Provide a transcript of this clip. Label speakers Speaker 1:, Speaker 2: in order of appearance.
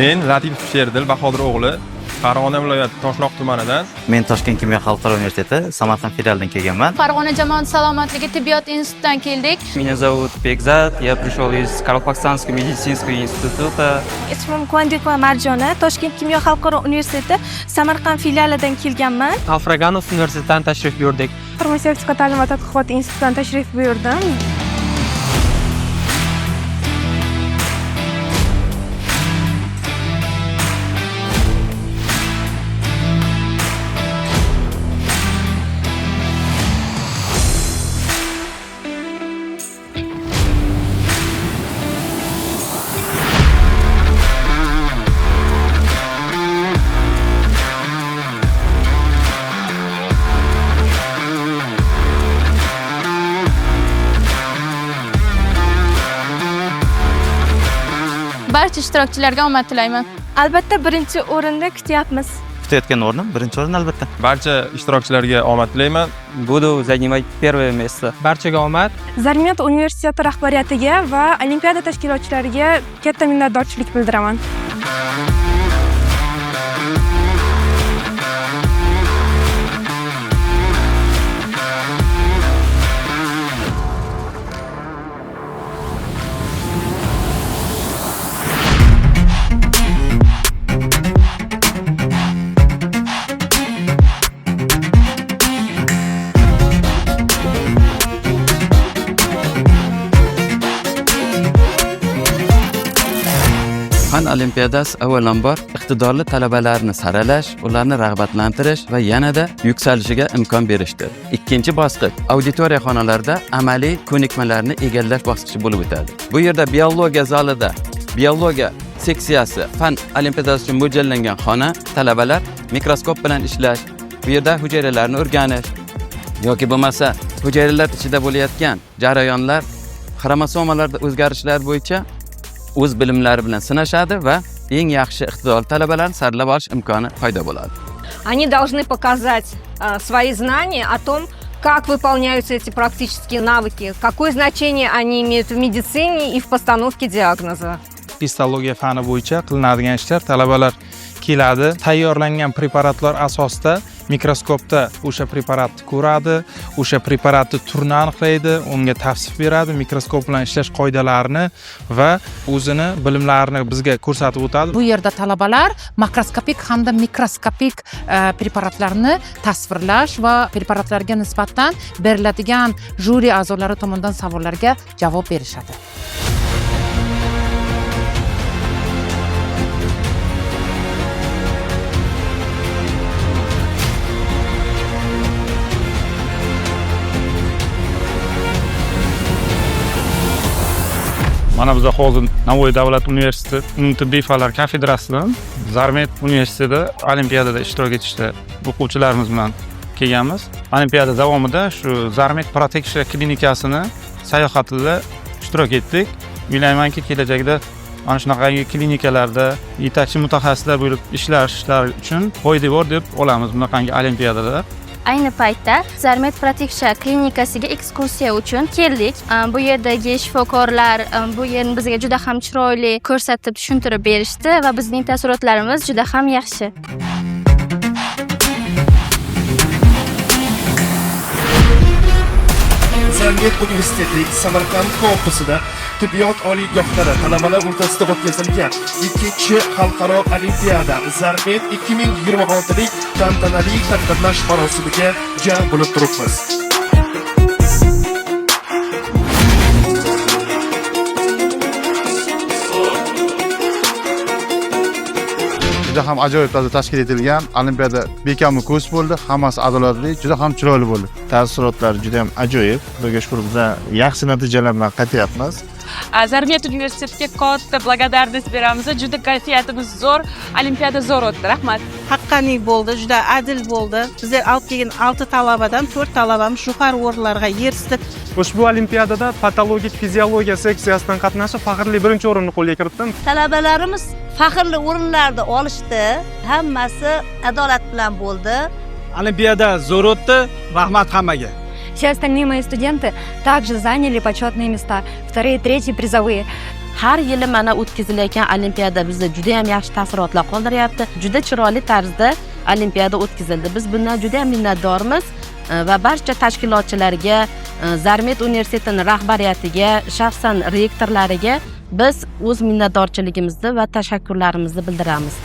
Speaker 1: Men Latif Sherdil Bahodir o'g'li, Farg'ona viloyati Toshloq tumanidan.
Speaker 2: Men Toshkent kimyo xalqaro universiteti Samarqand filialidan kelganman.
Speaker 3: Farg'ona jamoat salomatligi tibbiyot institutidan keldik.
Speaker 4: Меня зовут Бекзат, я пришел из Карл-Фоксанского медицинского института.
Speaker 5: Ismim Kuandikova Marjona, Toshkent kimyo xalqaro universiteti Samarqand filialidan kelganman.
Speaker 6: Alfraganov universitetidan tashrif buyurdik.
Speaker 5: Farmatsevtika ta'lim va tadqiqot institutidan tashrif buyurdim.
Speaker 3: Barcha ishtirokchilarga omad tilayman.
Speaker 5: Albatta birinchi o'rinda kutyapmiz.
Speaker 2: Kutayotgan o'rnim birinchi o'rin albatta.
Speaker 1: Barcha ishtirokchilarga omad tilayman.
Speaker 4: Буду занимать первое место.
Speaker 6: Barchaga omad.
Speaker 5: Zarmiyat universiteti rahbariyatiga va olimpiada tashkilotchilariga katta minnatdorchilik bildiraman.
Speaker 7: Fan olimpiadasi avvalambor iqtidorli talabalarni saralash, ularni rag'batlantirish va yanada yuksalishiga imkon berishdir. Ikkinchi bosqich auditoriya xonalarida amaliy ko'nikmalarni egallash bosqichi bo'lib o'tadi. Bu yerda biologiya zalida biologiya seksiyasi fan olimpiadasi uchun mo'ljallangan xona, talabalar mikroskop bilan ishlash, bu yerda hujayralarni o'rganish yoki bo'lmasa hujayralar ichida bo'layotgan jarayonlar, xromosomalarda o'zgarishlar bo'yicha o'z bilimlari bilan sinashadi va eng yaxshi iqtidorli talabalarni saralab olish imkoni paydo bo'ladi.
Speaker 8: Они должны показать свои знания о том, как выполняются эти практические навыки, какое значение они имеют в медицине и в постановке диагноза.
Speaker 9: Histologiya fani bo'yicha qilinadigan ishlar talabalar keladi, tayyorlangan preparatlar asosida mikroskopda o'sha preparatni ko'radi, o'sha preparatni turini aniqlaydi, unga tavsif beradi, mikroskop bilan ishlash qoidalarini va o'zini bilimlarini bizga ko'rsatib o'tadi.
Speaker 10: Bu yerda talabalar makroskopik hamda mikroskopik preparatlarni tasvirlash va preparatlarga nisbatan beriladigan juri a'zolari tomonidan savollarga javob berishadi.
Speaker 9: Mana biz hozir Navoiy davlat universiteti tibbiy fanlar kafedrasidan Zarmet universitetida olimpiadada ishtirok etishda o'quvchilarimiz bilan kelganmiz. Olimpiada davomida shu Zarmet Protection klinikasini sayohatida ishtirok etdik. O'ylaymanki, kelajakda ana shunaqangi klinikalarda yetakchi mutaxassislar bo'lib ishlashlari uchun foyda bor deb olamiz bunaqangi olimpiadalar.
Speaker 3: Ayni paytda Zarmet Protection klinikasiga ekskursiya uchun keldik. Bu yerdagi shifokorlar bu yerni bizga juda ham chiroyli ko'rsatib tushuntirib berishdi va bizning taassurotlarimiz juda ham yaxshi.
Speaker 11: Zarmet universiteti Samarqand kampusida tibbiyot oliygohlari talabalar o'rtasida o'tkazilgan ikkinchi xalqaro olimpiada Zarmet 2026lik tantanali taqdirlash marosimiga jam bo'lib turibmiz.
Speaker 12: Juda ham ajoyib tarzda tashkil etilgan olimpiada bekamli kurs bo'ldi. Hammasi adolatli, juda ham chiroyli bo'ldi.
Speaker 13: Taassurotlar juda ham ajoyib. Xudoga shukr, biz yaxshi natijalar bilan qaytyapmiz.
Speaker 14: Zarmet universitetiga katta благодарность beramiz. Juda kayfiyatimiz zo'r, olimpiada zo'r o'tdi. Rahmat.
Speaker 15: Haqqaniy bo'ldi, juda adil bo'ldi. Bizlar olib kelgan 6 talabadan 4 talabamiz yuqori o'rinlarga erishdi.
Speaker 16: Ushbu olimpiadada patologik fiziologiya seksiyasidan qatnashib, faxrli birinchi o'rinni qo'lga kiritdim.
Speaker 17: Talabalarimiz faxrli o'rinlarda olishdi. Hammasi adolat bilan bo'ldi.
Speaker 18: Olimpiada zo'r o'tdi. Rahmat hammaga. Все остальные мои студенты также заняли почетные места, вторые, третьи, призовые.
Speaker 19: Har yili mana o'tkazilayotgan olimpiada bizda juda ham yaxshi taassurotlar qoldiryapti. Juda chiroyli tarzda olimpiada o'tkazildi. Biz bundan juda ham minnatdormiz va barcha tashkilotchilarga, Zarmet universitetining rahbariyatiga, shaxsan rektorlariga biz o'z minnatdorchiligimizni va tashakkurlarimizni bildiramiz.